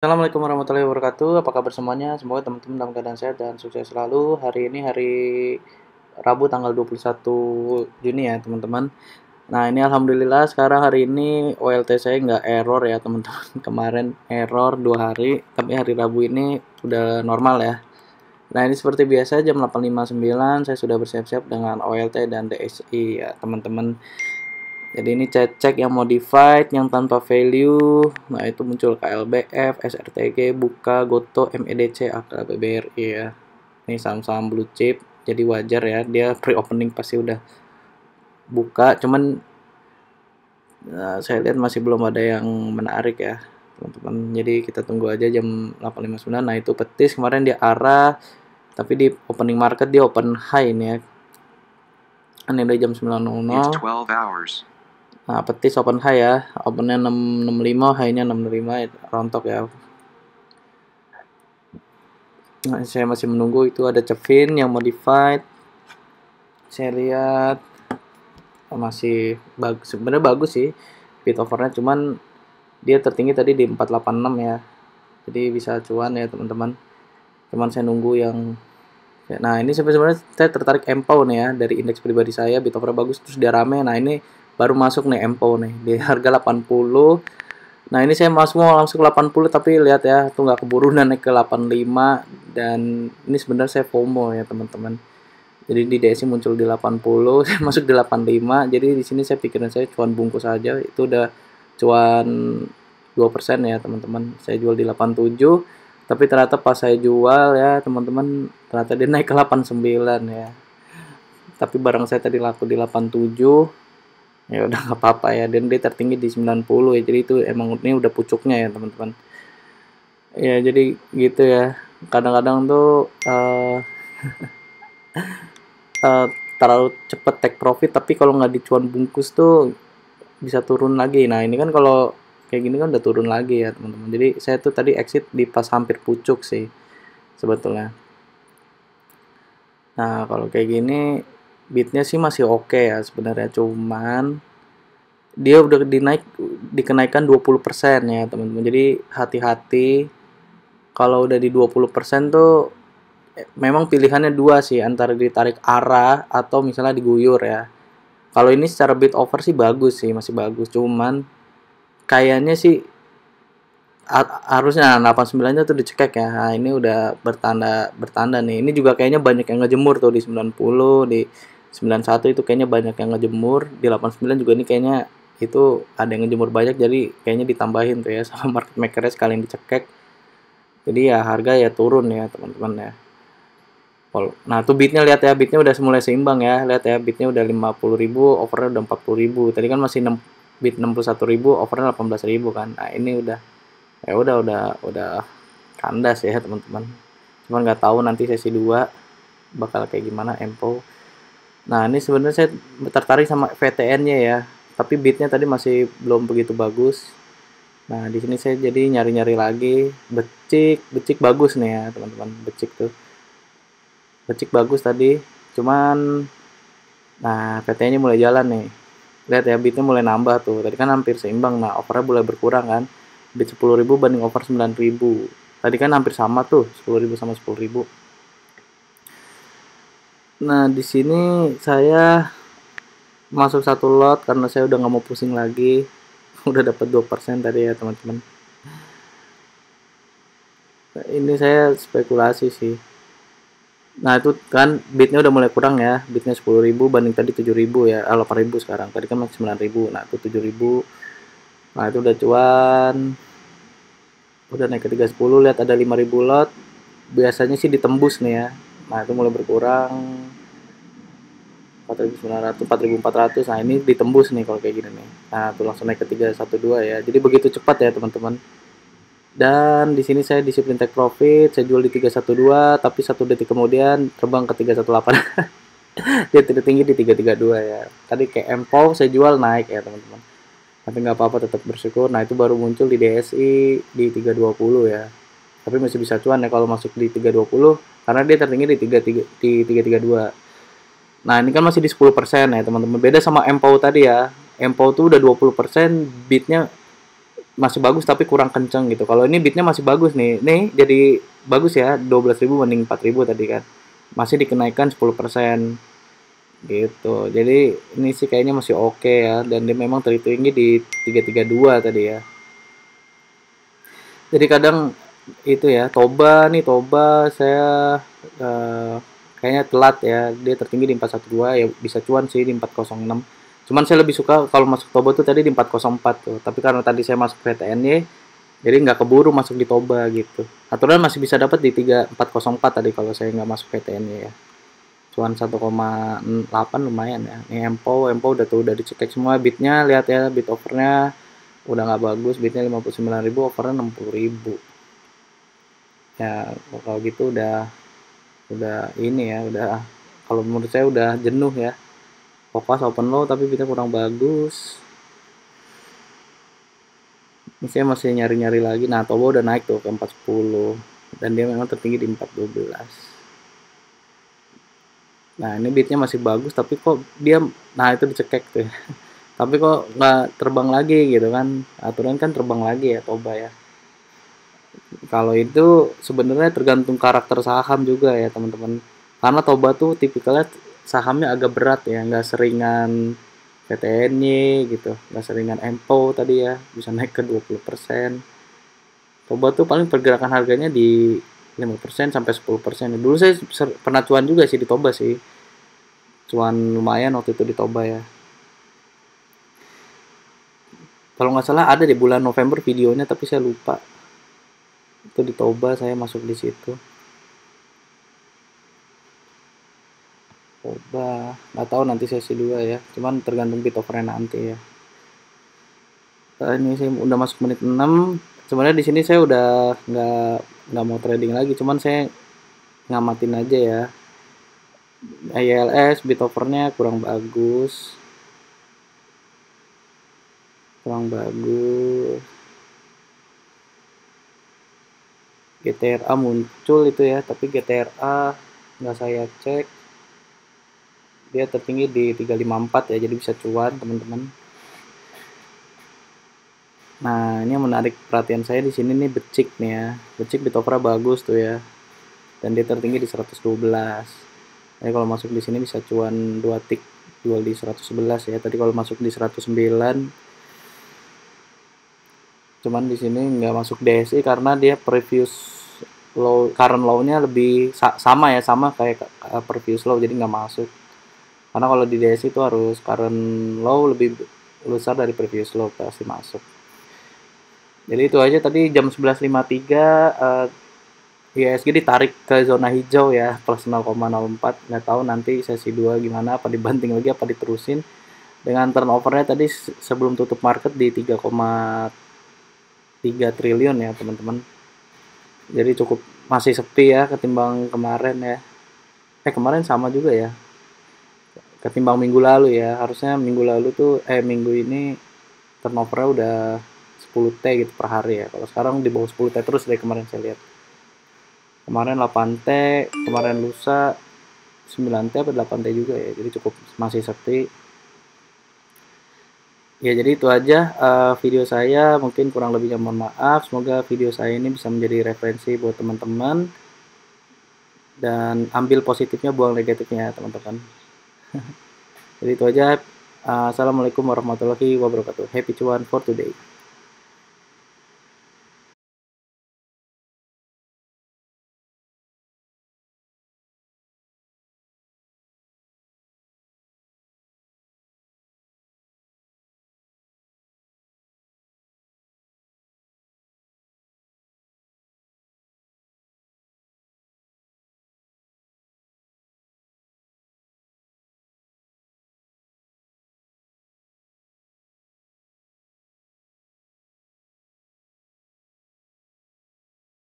Assalamualaikum warahmatullahi wabarakatuh. Apa kabar semuanya? Semoga teman-teman dalam keadaan sehat dan sukses selalu. Hari ini hari Rabu tanggal 21 Juni ya teman-teman. Nah ini alhamdulillah sekarang hari ini OLT saya nggak error ya teman-teman. Kemarin error 2 hari, tapi hari Rabu ini udah normal ya. Nah ini seperti biasa jam 8.59 saya sudah bersiap-siap dengan OLT dan DSI ya teman-teman. Jadi ini cek yang modified, yang tanpa value. Nah itu muncul KLBF, SRTG, Buka, Goto, MEDC, AKA, BBRI ya. Ini saham-saham blue chip. Jadi wajar ya, dia pre-opening pasti udah buka. Cuman saya lihat masih belum ada yang menarik ya teman-teman. Jadi kita tunggu aja jam 8.59. Nah itu petis kemarin dia arah, tapi di opening market dia open high ini ya. Ini udah jam 9.00. Nah, petis open high ya. Opennya 665, high-nya 665, rontok ya. Nah, saya masih menunggu itu ada Cevin yang modified. Saya lihat masih bagus. Sebenarnya bagus sih bid overnya, cuman dia tertinggi tadi di 486 ya. Jadi bisa cuan ya, teman-teman. Cuman saya nunggu yang nah, ini sebenarnya saya tertarik MPO nih ya, dari indeks pribadi saya bid overnya bagus terus dia rame. Nah, ini baru masuk nih MPO nih di harga 80. Nah ini saya masuk mau langsung ke 80 tapi lihat ya tuh nggak keburu naik ke 85 dan ini sebenarnya saya FOMO ya teman-teman. Jadi di DSI muncul di 80, saya masuk di 85. Jadi di sini saya pikirin saya cuan bungkus aja itu udah cuan 2% ya teman-teman. Saya jual di 87 tapi ternyata pas saya jual ya teman-teman ternyata dia naik ke 89 ya. Tapi barang saya tadi laku di 87, ya udah nggak apa-apa ya, dan dia tertinggi di 90 ya, jadi itu emang ini udah pucuknya ya teman-teman ya. Jadi gitu ya, kadang-kadang tuh uh, terlalu cepet take profit, tapi kalau nggak dicuan bungkus tuh bisa turun lagi. Nah ini kan kalau kayak gini kan udah turun lagi ya teman-teman. Jadi saya tuh tadi exit di pas hampir pucuk sih sebetulnya. Nah kalau kayak gini bitnya sih masih oke ya sebenarnya, cuman dia udah dikenaikan 20% ya teman-teman. Jadi hati-hati kalau udah di 20% tuh memang pilihannya dua sih, antara ditarik arah atau misalnya diguyur ya. Kalau ini secara bid over sih bagus sih, masih bagus. Cuman kayaknya sih harusnya 89-nya tuh dicekek ya. Nah, ini udah bertanda nih. Ini juga kayaknya banyak yang ngejemur tuh di 90, di 91 itu kayaknya banyak yang ngejemur. Di 89 juga ini kayaknya itu ada yang ngejemur banyak, jadi kayaknya ditambahin tuh ya sama market makernya sekalian dicekek. Jadi ya harga ya turun ya teman-teman ya. Nah tuh bitnya lihat ya, bitnya udah mulai seimbang ya. Lihat ya, bitnya udah 50.000, overnya udah 40.000. Tadi kan masih bit 61.000, overnya 18.000 kan. Nah ini udah ya udah kandas ya teman-teman. Cuman nggak tahu nanti sesi 2 bakal kayak gimana MPO. Nah ini sebenarnya saya tertarik sama VTN-nya ya, tapi bitnya tadi masih belum begitu bagus. Nah di sini saya jadi nyari-nyari lagi. Becik bagus nih ya teman-teman. Becik bagus tadi, cuman nah PT-nya mulai jalan nih. Lihat ya, bitnya mulai nambah tuh. Tadi kan hampir seimbang. Nah overnya mulai berkurang kan, bit 10.000 banding over 9.000. Tadi kan hampir sama tuh, 10.000 sama 10.000. Nah di sini saya masuk satu lot karena saya udah nggak mau pusing lagi. Udah dapat 2% tadi ya teman-teman. Nah, ini saya spekulasi sih. Nah itu kan bitnya udah mulai kurang ya, bitnya 10.000 banding tadi 7.000 ya, 8.000 sekarang. Tadi kan masih 9.000. Nah itu 7.000. Nah itu udah cuan, udah naik ke 310. Lihat ada 5.000 lot, biasanya sih ditembus nih ya. Nah itu mulai berkurang 4.900, 4.400. Nah ini ditembus nih kalau kayak gini nih. Nah itu langsung naik ke 312 ya. Jadi begitu cepat ya teman-teman. Dan di sini saya disiplin take profit, saya jual di 312, tapi 1 detik kemudian terbang ke 318. Dia tertinggi di 332 ya. Tadi kayak MPO saya jual naik ya teman-teman. Tapi nggak apa-apa, tetap bersyukur. Nah itu baru muncul di DSI di 320 ya. Tapi masih bisa cuan ya kalau masuk di 320 karena dia tertinggi di 332. Nah ini kan masih di 10% ya teman-teman. Beda sama MPO tadi ya. MPO tuh udah 20%, bitnya masih bagus tapi kurang kenceng gitu. Kalau ini beatnya masih bagus nih. Nih jadi bagus ya, 12.000 banding 4.000 tadi kan. Masih dikenaikan 10% gitu. Jadi ini sih kayaknya masih oke ya, dan dia memang tertinggi di 332 tadi ya. Jadi kadang itu ya, Toba saya eh, kayaknya telat ya. Dia tertinggi di 412 ya, bisa cuan sih di 406. Cuman saya lebih suka kalau masuk Toba tuh tadi di 404 tuh. Tapi karena tadi saya masuk VTNY, jadi nggak keburu masuk di Toba gitu. Aturan masih bisa dapat di 3404 tadi kalau saya nggak masuk VTNY ya. Cuan 1,8 lumayan ya. Ini Empo udah dicek semua bitnya, lihat ya bit overnya udah nggak bagus, bitnya 59.000, overnya 60.000. Ya kalau gitu udah ini ya, udah kalau menurut saya udah jenuh ya. Fokus open low tapi bitnya kurang bagus. Ini saya masih nyari-nyari lagi. Nah, Toba udah naik tuh ke 410 dan dia memang tertinggi di 412. Nah, ini bitnya masih bagus tapi kok dia, nah itu dicekek tuh ya. Tapi kok nggak terbang lagi gitu kan, aturan kan terbang lagi ya Toba ya. Kalau itu sebenarnya tergantung karakter saham juga ya teman-teman, karena Toba tuh tipikalnya sahamnya agak berat ya, nggak seringan PTNY gitu, nggak seringan Empo tadi ya, bisa naik ke 20%. Toba tuh paling pergerakan harganya di 5% sampai 10%. Dulu saya pernah cuan juga sih di Toba sih, cuan lumayan waktu itu di Toba ya. Kalau nggak salah ada di bulan November videonya tapi saya lupa. Itu di Toba saya masuk di situ. Toba, nggak tahu nanti sesi 2 ya. Cuman tergantung bit overnya nanti ya. Ini saya udah masuk menit 6. Sebenarnya di sini saya udah nggak mau trading lagi, cuman saya ngamatin aja ya. ILS bit overnya kurang bagus. Kurang bagus. GTRA muncul itu ya, tapi GTRA nggak saya cek. Dia tertinggi di 354 ya, jadi bisa cuan teman-teman. Nah, ini yang menarik perhatian saya di sini nih becik nih ya. Becik bit overnya bagus tuh ya. Dan dia tertinggi di 112. Jadi kalau masuk di sini bisa cuan 2 tick, jual di 111 ya. Tadi kalau masuk di 109, cuman di sini nggak masuk DSI karena dia previous low, current low-nya lebih sama ya, sama kayak previous low, jadi nggak masuk. Karena kalau di DSI itu harus current low lebih besar dari previous low pasti masuk. Jadi itu aja tadi jam 11.53 IHSG ditarik ke zona hijau ya, plus 0,04. Nggak tahu nanti sesi 2 gimana, apa dibanting lagi apa diterusin. Dengan turnovernya tadi sebelum tutup market di 3,3 triliun ya teman-teman. Jadi cukup masih sepi ya ketimbang kemarin ya. Kemarin sama juga ya. Ketimbang minggu lalu ya. Harusnya minggu lalu tuh minggu ini turnovernya udah 10T gitu per hari ya. Kalau sekarang di bawah 10T terus dari kemarin saya lihat. Kemarin 8T, kemarin lusa 9T atau 8T juga ya. Jadi cukup masih sepi. Ya jadi itu aja video saya, mungkin kurang lebihnya mohon maaf. Semoga video saya ini bisa menjadi referensi buat teman-teman, dan ambil positifnya, buang negatifnya teman-teman. Jadi itu aja. Assalamualaikum warahmatullahi wabarakatuh. Happy cuan for today.